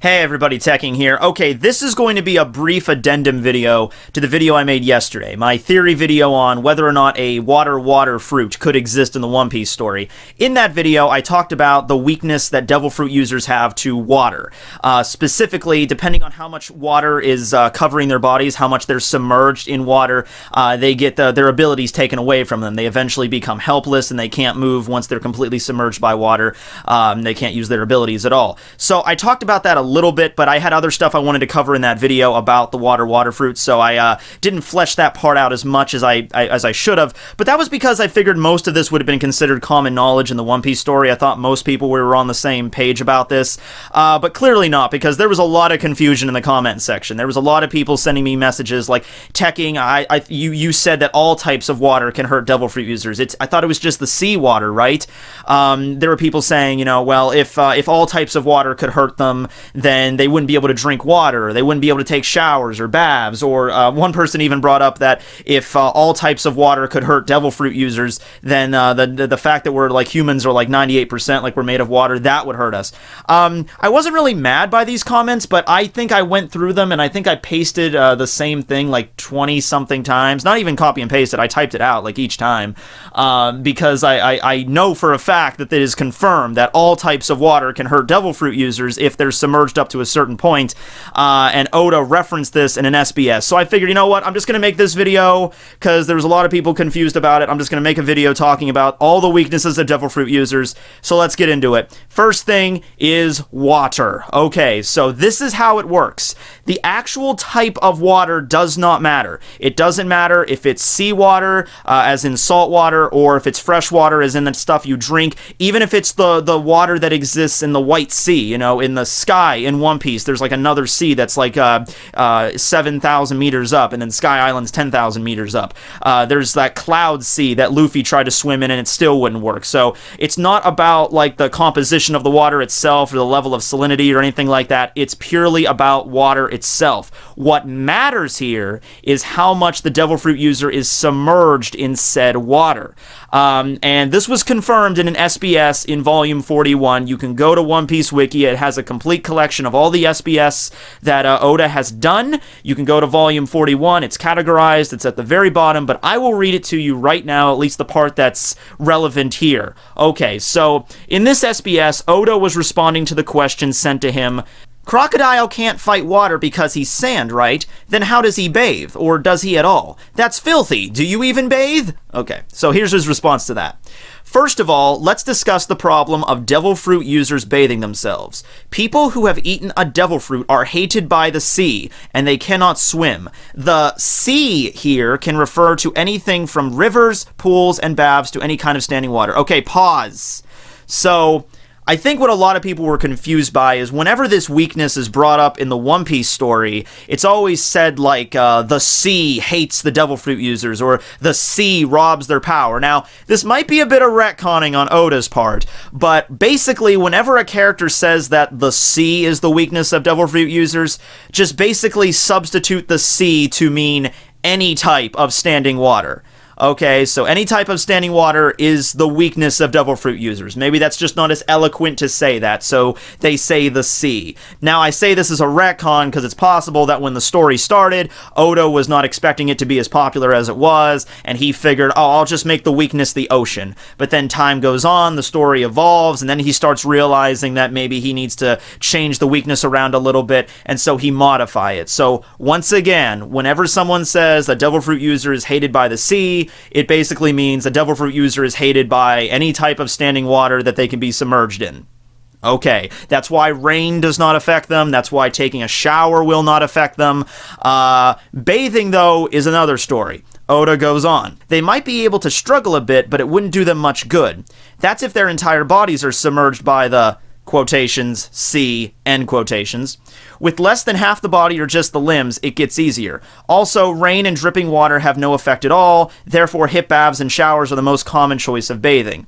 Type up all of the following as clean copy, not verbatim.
Hey everybody, Tekking here. Okay, this is going to be a brief addendum video to the video I made yesterday, my theory video on whether or not a water fruit could exist in the One Piece story. In that video, I talked about the weakness that devil fruit users have to water. Specifically, depending on how much water is covering their bodies, how much they're submerged in water, they get their abilities taken away from them. They eventually become helpless and they can't move once they're completely submerged by water. They can't use their abilities at all. So I talked about that a little bit, but I had other stuff I wanted to cover in that video about the water fruit, so I didn't flesh that part out as much as I should have. But that was because I figured most of this would have been considered common knowledge in the One Piece story. I thought most people were on the same page about this, but clearly not, because there was a lot of confusion in the comment section. There was a lot of people sending me messages like, Tekking, you said that all types of water can hurt devil fruit users. I thought it was just the sea water, right? There were people saying, you know, well, if all types of water could hurt them, then they wouldn't be able to drink water, or they wouldn't be able to take showers or baths, or one person even brought up that if all types of water could hurt devil fruit users, then the fact that we're like humans are like 98% like we're made of water, that would hurt us. I wasn't really mad by these comments, but I think I went through them and I think I pasted the same thing like 20-something times. Not even copy and pasted, I typed it out like each time, because I know for a fact that it is confirmed that all types of water can hurt devil fruit users if they're submerged up to a certain point, and Oda referenced this in an SBS. So I figured, you know what, I'm just going to make this video because there was a lot of people confused about it. I'm just going to make a video talking about all the weaknesses of devil fruit users. So let's get into it. First thing is water. Okay, so this is how it works. The actual type of water does not matter. It doesn't matter if it's seawater, as in salt water, or if it's fresh water, as in the stuff you drink. Even if it's the water that exists in the White Sea, you know, in the sky in One Piece, there's like another sea that's like 7,000 meters up, and then Sky Island's 10,000 meters up. There's that Cloud Sea that Luffy tried to swim in and it still wouldn't work. So it's not about like the composition of the water itself or the level of salinity or anything like that. It's purely about water itself. What matters here is how much the devil fruit user is submerged in said water. And this was confirmed in an SBS in volume 41. You can go to One Piece Wiki. It has a complete collection of all the SBS that Oda has done. You can go to volume 41. It's categorized. It's at the very bottom, but I will read it to you right now, at least the part that's relevant here. Okay, so in this SBS, Oda was responding to the question sent to him. Crocodile can't fight water because he's sand, right? Then how does he bathe? Or does he at all? That's filthy. Do you even bathe? Okay, so here's his response to that. First of all, let's discuss the problem of devil fruit users bathing themselves. People who have eaten a devil fruit are hated by the sea, and they cannot swim. The sea here can refer to anything from rivers, pools, and baths to any kind of standing water. Okay, pause. So I think what a lot of people were confused by is whenever this weakness is brought up in the One Piece story, it's always said like, the sea hates the devil fruit users, or the sea robs their power. Now, this might be a bit of retconning on Oda's part, but basically whenever a character says that the sea is the weakness of devil fruit users, just basically substitute the sea to mean any type of standing water. Okay, so any type of standing water is the weakness of devil fruit users. Maybe that's just not as eloquent to say that, so they say the sea. Now, I say this as a retcon because it's possible that when the story started, Oda was not expecting it to be as popular as it was, and he figured, oh, I'll just make the weakness the ocean. But then time goes on, the story evolves, and then he starts realizing that maybe he needs to change the weakness around a little bit, and so he modify it. So, once again, whenever someone says a devil fruit user is hated by the sea, it basically means a devil fruit user is hated by any type of standing water that they can be submerged in. Okay, that's why rain does not affect them. That's why taking a shower will not affect them. Bathing, though, is another story. Oda goes on. They might be able to struggle a bit, but it wouldn't do them much good. That's if their entire bodies are submerged by the quotations, sea, end quotations. With less than half the body or just the limbs, it gets easier. Also, rain and dripping water have no effect at all, therefore hip baths and showers are the most common choice of bathing.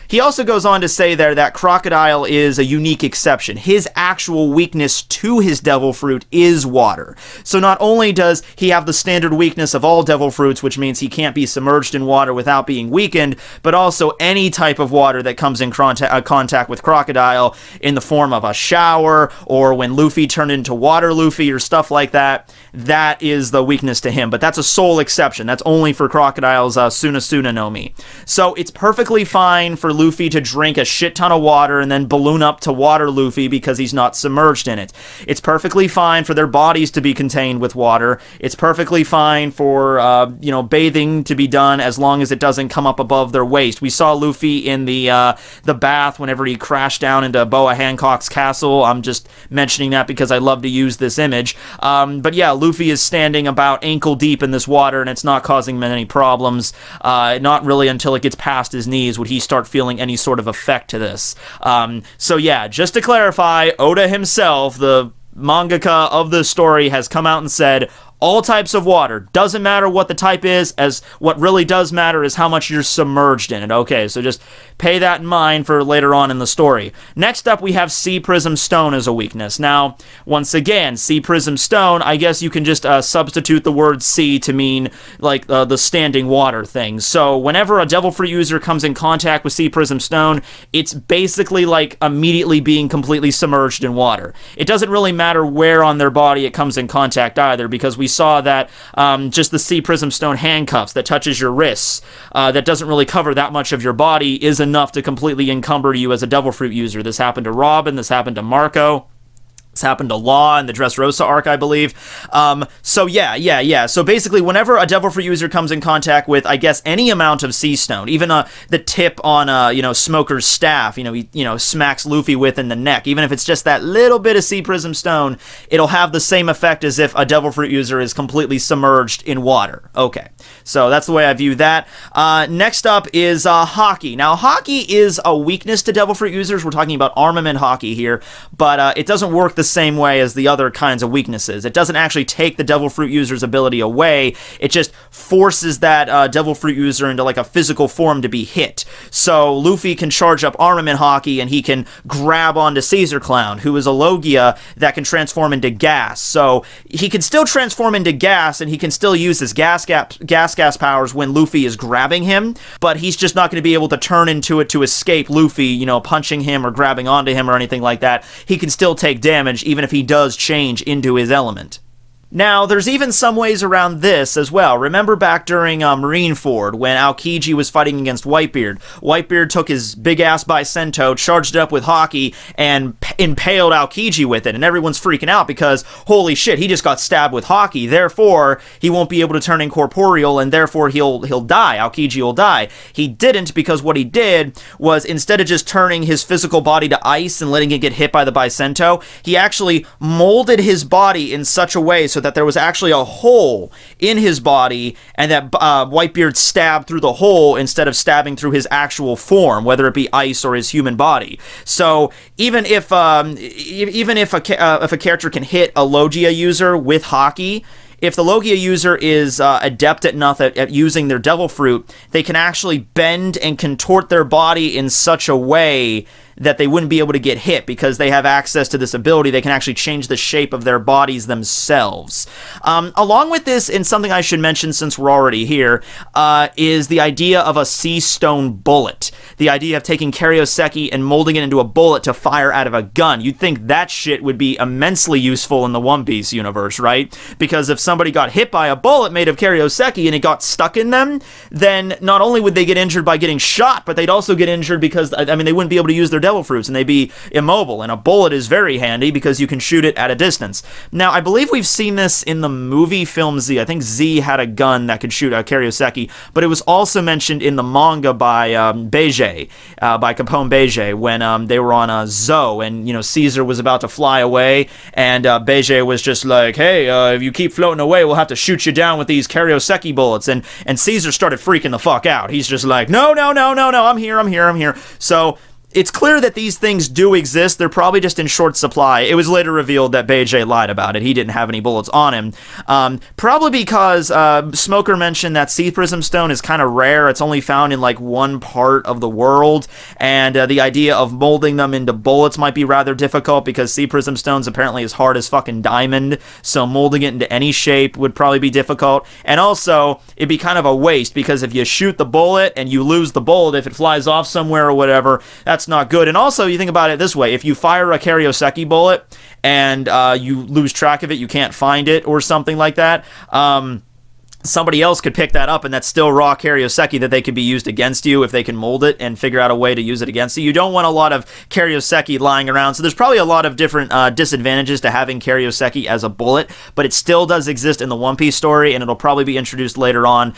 He also goes on to say there that Crocodile is a unique exception. His actual weakness to his devil fruit is water. So not only does he have the standard weakness of all devil fruits, which means he can't be submerged in water without being weakened, but also any type of water that comes in contact with Crocodile in the form of a shower, or when Luffy turned into Water Luffy or stuff like that, that is the weakness to him. But that's a sole exception. That's only for Crocodile's Sunasuna no Mi. So it's perfectly fine for Luffy to drink a shit ton of water and then balloon up to Water Luffy because he's not submerged in it. It's perfectly fine for their bodies to be contained with water. It's perfectly fine for, bathing to be done as long as it doesn't come up above their waist. We saw Luffy in the bath whenever he crashed down into Boa Hancock's castle. I'm just mentioning that because I love to use this image. But yeah, Luffy is standing about ankle deep in this water, and it's not causing him any problems. Not really until it gets past his knees would he start feeling any sort of effect to this. So yeah, just to clarify, Oda himself, the mangaka of the story, has come out and said, all types of water, doesn't matter what the type is, as what really does matter is how much you're submerged in it. Okay, so just pay that in mind for later on in the story. Next up, we have Sea Prism Stone as a weakness. Now, once again, Sea Prism Stone, I guess you can just substitute the word sea to mean, like, the standing water thing. So, whenever a Devil Fruit user comes in contact with Sea Prism Stone, it's basically like immediately being completely submerged in water. It doesn't really matter where on their body it comes in contact either, because we saw that just the Sea Prism Stone handcuffs that touches your wrists, that doesn't really cover that much of your body, is enough to completely encumber you as a Devil Fruit user. This happened to Robin, this happened to Marco. This happened to Law in the Dressrosa arc, I believe. So yeah. So basically, whenever a Devil Fruit user comes in contact with, I guess, any amount of sea stone, even the tip on Smoker's staff, he smacks Luffy with in the neck, even if it's just that little bit of Sea Prism Stone, it'll have the same effect as if a Devil Fruit user is completely submerged in water. Okay, so that's the way I view that. Next up is Haki. Now, Haki is a weakness to Devil Fruit users. We're talking about armament Haki here, but it doesn't work the same way as the other kinds of weaknesses. It doesn't actually take the Devil Fruit user's ability away. It just forces that Devil Fruit user into like a physical form to be hit. So Luffy can charge up armament Haki and he can grab onto Caesar Clown, who is a Logia that can transform into gas. So he can still transform into gas and he can still use his gas powers when Luffy is grabbing him, but he's just not going to be able to turn into it to escape Luffy, punching him or grabbing onto him or anything like that. He can still take damage even if he does change into his element. Now, there's even some ways around this as well. Remember back during Marineford, when Aokiji was fighting against Whitebeard. Whitebeard took his big-ass Bicento, charged it up with Haki, and impaled Aokiji with it, and everyone's freaking out because, holy shit, he just got stabbed with Haki, therefore, he won't be able to turn incorporeal, and therefore he'll die. Aokiji will die. He didn't, because what he did was, instead of just turning his physical body to ice and letting it get hit by the Bicento, he actually molded his body in such a way so that there was actually a hole in his body, and that Whitebeard stabbed through the hole instead of stabbing through his actual form, whether it be ice or his human body. So even if a character can hit a Logia user with Haki, if the Logia user is adept enough at using their Devil Fruit, they can actually bend and contort their body in such a way that they wouldn't be able to get hit because they have access to this ability. They can actually change the shape of their bodies themselves. Along with this, and something I should mention since we're already here, is the idea of a sea stone bullet. The idea of taking Karyoseki and molding it into a bullet to fire out of a gun. You'd think that shit would be immensely useful in the One Piece universe, right? Because if somebody got hit by a bullet made of Karyoseki and it got stuck in them, then not only would they get injured by getting shot, but they'd also get injured because, I mean, they wouldn't be able to use their Devil Fruits and they'd be immobile, and a bullet is very handy because you can shoot it at a distance. Now, I believe we've seen this in the movie film Z. I think Z had a gun that could shoot a Karyoseki, but it was also mentioned in the manga by Beige, by Capone Beige, when they were on Zo, and, Caesar was about to fly away, and Beige was just like, hey, if you keep floating away, we'll have to shoot you down with these Karyoseki bullets, and Caesar started freaking the fuck out. He's just like, no, I'm here. So it's clear that these things do exist. They're probably just in short supply. It was later revealed that Beijing lied about it. He didn't have any bullets on him. Probably because Smoker mentioned that sea prism stone is kind of rare. It's only found in like one part of the world, and the idea of molding them into bullets might be rather difficult because sea prism stone's apparently as hard as fucking diamond, so molding it into any shape would probably be difficult. And also, it'd be kind of a waste because if you shoot the bullet and you lose the bullet, if it flies off somewhere or whatever, that's not good. And also, you think about it this way: if you fire a Karyoseki bullet and you lose track of it, you can't find it or something like that, somebody else could pick that up, and that's still raw Karyoseki that they could be used against you if they can mold it and figure out a way to use it against you. You don't want a lot of Karyoseki lying around, so there's probably a lot of different disadvantages to having Karyoseki as a bullet, but it still does exist in the One Piece story, and it'll probably be introduced later on.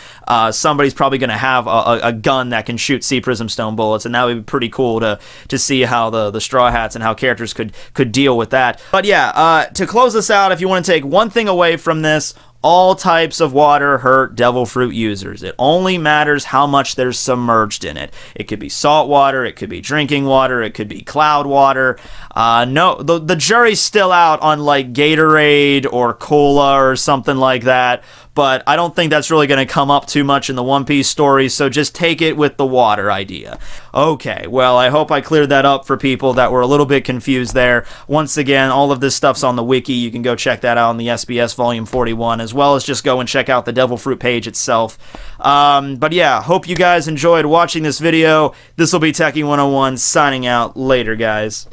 Somebody's probably going to have a gun that can shoot Sea Prism Stone bullets, and that would be pretty cool to see how the Straw Hats and how characters could deal with that. But yeah, to close this out, if you want to take one thing away from this, all types of water hurt devil fruit users. It only matters how much there's submerged in it. It could be salt water, it could be drinking water, it could be cloud water. No, the jury's still out on like Gatorade or cola or something like that, but I don't think that's really going to come up too much in the One Piece story, so just take it with the water idea. Okay, well, I hope I cleared that up for people that were a little bit confused there. Once again, all of this stuff's on the wiki. You can go check that out on the SBS Volume 41, as well as just go and check out the Devil Fruit page itself. But yeah, hope you guys enjoyed watching this video. This will be Tekking101 signing out. Later, guys.